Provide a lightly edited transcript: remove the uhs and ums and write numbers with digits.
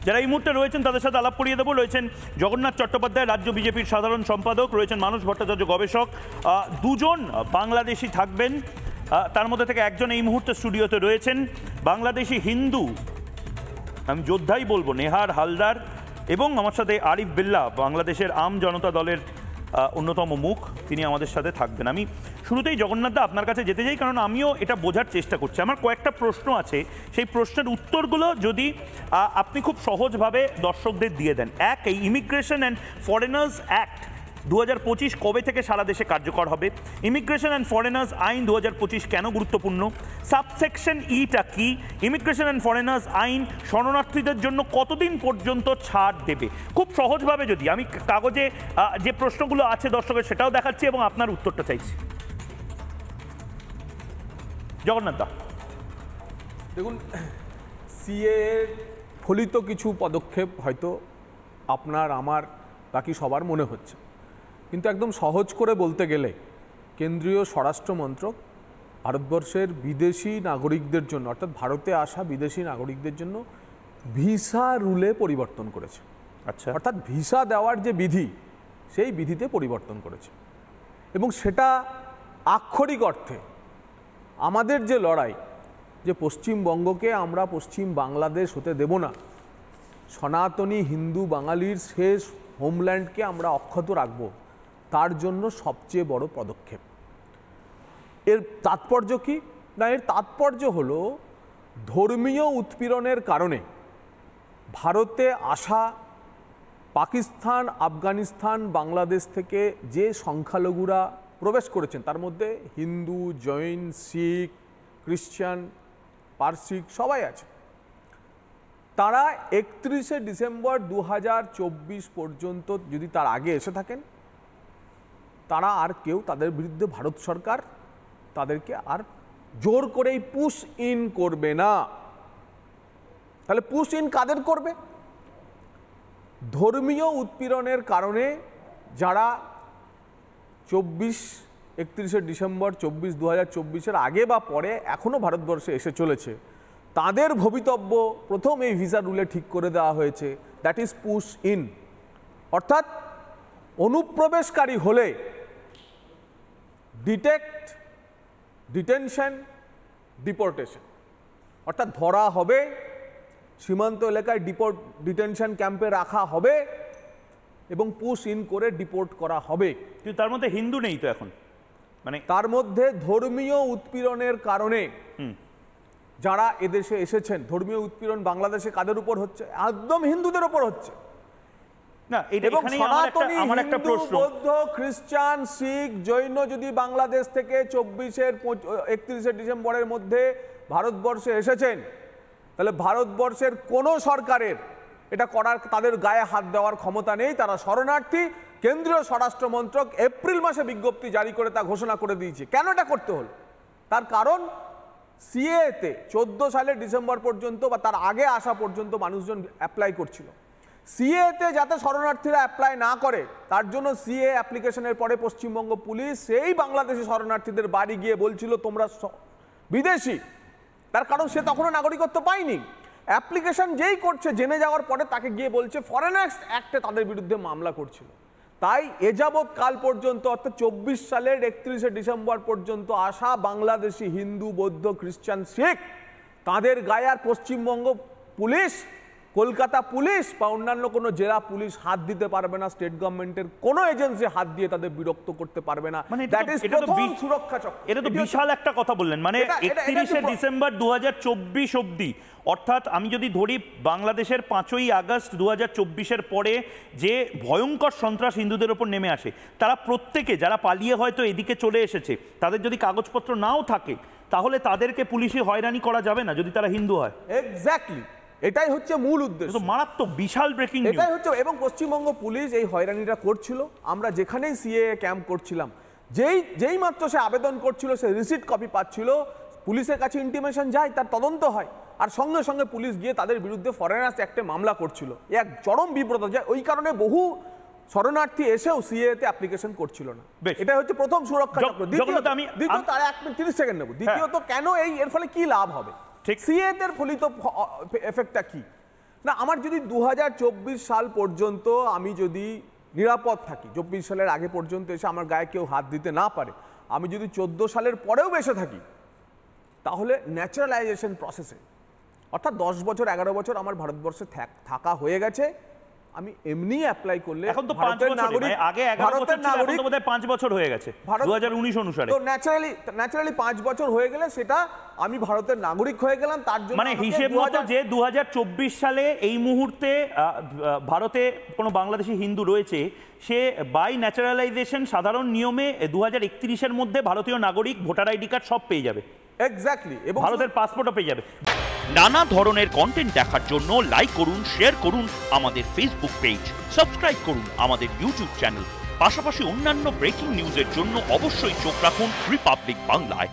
যারা এই মুহূর্তে রয়েছেন তাদের সাথে আলাপ করিয়ে দেবো। রয়েছেন জগন্নাথ চট্টোপাধ্যায়, রাজ্য বিজেপির সাধারণ সম্পাদক, রয়েছেন মানস ভট্টাচার্য, গবেষক। দুজন বাংলাদেশি থাকবেন, তার মধ্যে থেকে একজন এই মুহূর্তে স্টুডিওতে রয়েছেন, বাংলাদেশি হিন্দু, আমি যোদ্ধাই বলবো, নেহার হালদার, এবং আমার সাথে আরিফ বিল্লাহ, বাংলাদেশের আম জনতা দলের অন্যতম মুখ, তিনি আমাদের সাথে থাকবেন। আমি শুরুতেই জগন্নাথদা আপনার কাছে যেতে চাই, কারণ আমিও এটা বোঝার চেষ্টা করছি। আমার কয়েকটা প্রশ্ন আছে, সেই প্রশ্নের উত্তরগুলো যদি আপনি খুব সহজভাবে দর্শকদের দিয়ে দেন। এক, এই ইমিগ্রেশন অ্যান্ড ফরেনার্স অ্যাক্ট 2025 কবে থেকে সারা দেশে কার্যকর হবে? ইমিগ্রেশন অ্যান্ড ফরেনার্স আইন 2025 কেন গুরুত্বপূর্ণ? সাবসেকশন ইটা কি? ইমিগ্রেশন অ্যান্ড ফরেনার্স আইন শরণার্থীদের জন্য কতদিন পর্যন্ত ছাড় দেবে? খুব সহজভাবে যদি আমি কাগজে যে প্রশ্নগুলো আছে দর্শকের সেটাও দেখাচ্ছি এবং আপনার উত্তরটা চাইছি। জগন্নাথদা, দেখুন, সিএ ফলিত কিছু পদক্ষেপ হয়তো আপনার, আমার, বাকি সবার মনে হচ্ছে, কিন্তু একদম সহজ করে বলতে গেলে কেন্দ্রীয় স্বরাষ্ট্র মন্ত্রক ভারতবর্ষের বিদেশি নাগরিকদের জন্য, অর্থাৎ ভারতে আসা বিদেশি নাগরিকদের জন্য ভিসা রুলে পরিবর্তন করেছে। আচ্ছা, অর্থাৎ ভিসা দেওয়ার যে বিধি, সেই বিধিতে পরিবর্তন করেছে, এবং সেটা আক্ষরিক অর্থে আমাদের যে লড়াই, যে পশ্চিমবঙ্গকে আমরা পশ্চিম বাংলাদেশ হতে দেব না, সনাতনী হিন্দু বাঙালির শেষ হোমল্যান্ডকে আমরা অক্ষত রাখব, তার জন্য সবচেয়ে বড় পদক্ষেপ। এর তাৎপর্য কি না? এর তাৎপর্য হলো ধর্মীয় উৎপীড়নের কারণে ভারতে আসা পাকিস্তান, আফগানিস্তান, বাংলাদেশ থেকে যে সংখ্যালঘুরা প্রবেশ করেছেন, তার মধ্যে হিন্দু, জৈন, শিখ, খ্রিস্টান, পারসিক সবাই আছে, তারা 31শে ডিসেম্বর 2024 পর্যন্ত যদি তার আগে এসে থাকেন, তারা আর কেউ, তাদের বিরুদ্ধে ভারত সরকার তাদেরকে আর জোর করেই পুশ ইন করবে না। তাহলে পুশ ইন কাদের করবে? ধর্মীয় উৎপীড়নের কারণে যারা 31শে ডিসেম্বর 2024 আগে বা পরে এখনো ভারতবর্ষে এসে চলেছে, তাদের ভবিতব্য প্রথম এই ভিসা রুলে ঠিক করে দেওয়া হয়েছে, দ্যাট ইজ পুশ ইন। অর্থাৎ অনুপ্রবেশকারী হলে ডিটেক্ট, ডিটেনশন, ডিপোর্টেশন, অর্থাৎ ধরা হবে, সীমান্ত এলাকায় ডিটেনশন ক্যাম্পে রাখা হবে এবং পুশ ইন করে ডিপোর্ট করা হবে। কিন্তু তার মধ্যে হিন্দু নেই তো এখন, মানে তার মধ্যে ধর্মীয় উৎপীড়নের কারণে যারা এদেশে এসেছেন, ধর্মীয় উৎপীড়ন বাংলাদেশে কাদের উপর হচ্ছে? একদম হিন্দুদের উপর হচ্ছে। না, এবং সনাতনী হিন্দু, বৌদ্ধ, খ্রিস্টান, শিখ, জৈন যদি বাংলাদেশ থেকে 31শে ডিসেম্বরের মধ্যে ভারতবর্ষে এসেছেন, তাহলে ভারতবর্ষের কোনো সরকারের এটা করার, তাদের গায়ে হাত দেওয়ার ক্ষমতা নেই, তারা শরণার্থী। কেন্দ্রীয় স্বরাষ্ট্র মন্ত্রক এপ্রিল মাসে বিজ্ঞপ্তি জারি করে তা ঘোষণা করে দিয়েছে। কেন এটা করতে হলো? তার কারণ সিএতে 14 সালের ডিসেম্বর পর্যন্ত বা তার আগে আসা পর্যন্ত মানুষজন অ্যাপ্লাই করছিল। সিএতে যাতে শরণার্থীরা অ্যাপ্লাই না করে, তার জন্য সিএ অ্যাপ্লিকেশনের পরে পশ্চিমবঙ্গ পুলিশ সেই বাংলাদেশি শরণার্থীদের বাড়ি গিয়ে বলছিল তোমরা বিদেশি। তার কারণ সে তখনও নাগরিকত্ব পায়নি। অ্যাপ্লিকেশন যেই করছে, জেনে যাওয়ার পরে তাকে গিয়ে বলছে ফরেনার্স অ্যাক্টে তাদের বিরুদ্ধে মামলা করছিল। তাই এযাবৎ কাল পর্যন্ত, অর্থাৎ 24 সালের 31শে ডিসেম্বর পর্যন্ত আসা বাংলাদেশি হিন্দু, বৌদ্ধ, খ্রিস্টান, শিখ, তাদের গায়ে আর পশ্চিমবঙ্গ পুলিশ, কলকাতা পুলিশ বা অন্যান্য কোনো জেলা পুলিশ হাত দিতে পারবে না। স্টেট গভর্নমেন্টের কোনো এজেন্সি হাত দিয়ে তাদের বিরক্ত করতে পারবে না। দ্যাট ইজ প্রথম সুরক্ষা চক্র। এটা তো বিশাল একটা কথা বললেন, মানে 31শে ডিসেম্বর 2024 অবধি, অর্থাৎ আমি যদি ধরি বাংলাদেশের 5ই আগস্ট 2024-এর পরে যে ভয়ঙ্কর সন্ত্রাস হিন্দুদের ওপর নেমে আসে, তারা প্রত্যেকে যারা পালিয়ে হয়তো এদিকে চলে এসেছে, তাদের যদি কাগজপত্র নাও থাকে, তাহলে তাদেরকে পুলিশি হয়রানি করা যাবে না যদি তারা হিন্দু হয়। এক্স্যাক্টলি, এটাই হচ্ছে মূল উদ্দেশ্য। মারাত্মক বিশাল ব্রেকিং নিউজ এটাই হচ্ছে। এবং পশ্চিমবঙ্গ পুলিশ এই হয়রানিটা করছিল। আমরা যেখানেই সিএ ক্যাম্প করছিলাম, যেই মাত্র সে আবেদন করছিল, সে রিসিট কপি পাচ্ছিল, পুলিশের কাছে ইন্টিমেশন যায়, তার তদন্ত হয়, আর সঙ্গে সঙ্গে পুলিশ গিয়ে তাদের বিরুদ্ধে ফরেনার্স অ্যাক্টে মামলা করছিল। এক চরম বিব্রত যায়। ওই কারণে বহু শরণার্থী এসেও সিএতে অ্যাপ্লিকেশন করছিল না। এটা হচ্ছে প্রথম সুরক্ষা চক্র। দ্বিতীয়ত, আর 1 মিনিট 30 সেকেন্ড নেব। দ্বিতীয়ত, কেন এর ফলে কি লাভ হবে? ঠিক, সিএতে ফলিত এফেক্টটা কি? না, আমার যদি 2024 সাল পর্যন্ত আমি যদি নিরাপদ থাকি, 24 সালের আগে পর্যন্ত এসে আমার গায়ে কেউ হাত দিতে না পারে, আমি যদি 14 সালের পরেও বেঁচে থাকি, তাহলে ন্যাচারালাইজেশন প্রসেসে অর্থাৎ 10 বছর 11 বছর আমার ভারতবর্ষে থাকা হয়ে গেছে, আমি এমনি অ্যাপ্লাই করলে এখন তো 5 বছর, আগে 11 বছর ছিল, এখন তো বোধহয় 5 বছর হয়ে গেছে 2019 অনুসারে। তো ন্যাচারালি 5 বছর হয়ে গেলে সেটা আমি ভারতের নাগরিক হয়ে গেলাম। তার জন্য মানে হিসেব মতো যে 2024 সালে এই মুহূর্তে ভারতে কোনো বাংলাদেশি হিন্দু রয়েছে, সে বাই ন্যাচারালাইজেশন সাধারণ নিয়মে 2031 মধ্যে ভারতীয় নাগরিক, ভোটার আইডি কার্ড সব পেয়ে যাবে। এক্স্যাক্টলি, এবং ভারতের পাসপোর্টও পেয়ে যাবে। নানা ধরনের কন্টেন্ট দেখার জন্য লাইক করুন, শেয়ার করুন আমাদের ফেসবুক পেজ, সাবস্ক্রাইব করুন আমাদের ইউটিউব চ্যানেল। পাশাপাশি অন্যান্য ব্রেকিং নিউজের জন্য অবশ্যই চোখ রাখুন রিপাবলিক বাংলায়।